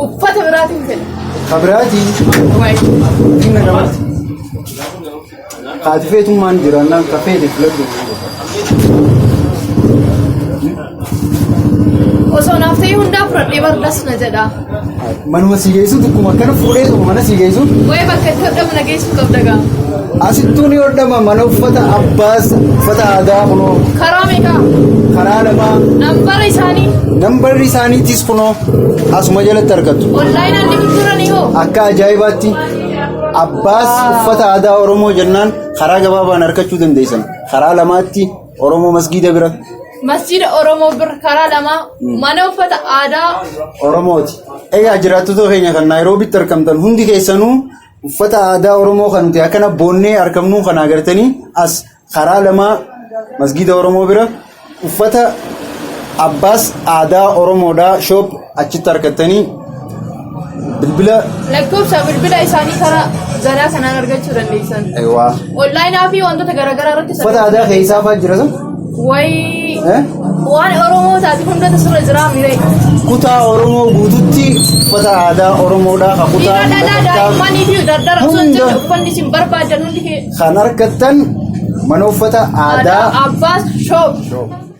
uffata biraatiin fedha. Kabiraati. Inni namatti. Haati feetummaan jiraannaan kafeete filadhu. Osoo naaf ta'e hundaa fudhadhee bardas na jedha. Manuma si geessu tokkuma akkana fuudhee mana si geessu. Wayii bakka itti hodhamu na geessu qabda gaa. Asittuu ni hodhama mana uffata abbaas uffata aadaa kunoo. Karaa meeqaa? Karaa lamaa. Nambarri isaaniitis kunoo asuma jalatti argattu. Onlaayinaan ni gurguranii hoo? Akka ajaa'ibaatti abbaas uffata aadaa Oromoo jennaan karaa gabaabaan argachuu dandeessan. Karaa lamaatti Oromoo masgiida bira. Masjiida Oromoo bira karaa lamaa mana uffata aadaa Oromooti. Egaa jiraattota keenya kan Naayiroobitti argamtan hundi keessanuu uffata aadaa Oromoo kan ta'e akkana boonnee argamnu kan agartanii as karaa lamaa masgiida Oromoo bira uffata abbaas aadaa Oromoodhaa shop achitti argattanii bilbila lakkoofsa bilbila isaanii karaa jalaa kanaan argachuu dandeessan. Eewwaa. Onlaayinaa fi wantoota garaagaraa irratti uffata aadaa keessaa fa'aa jira san? Wayii waan Oromoo taate hundata sirra jiraa miree. Kutaa Oromoo guututti uffata aadaa Oromoodhaa kan kutaa daa'immanii fi dardara osoo hin jirre uffanni isin barbaadan hundi kan argattan mana uffata aadaa Abbaas shop.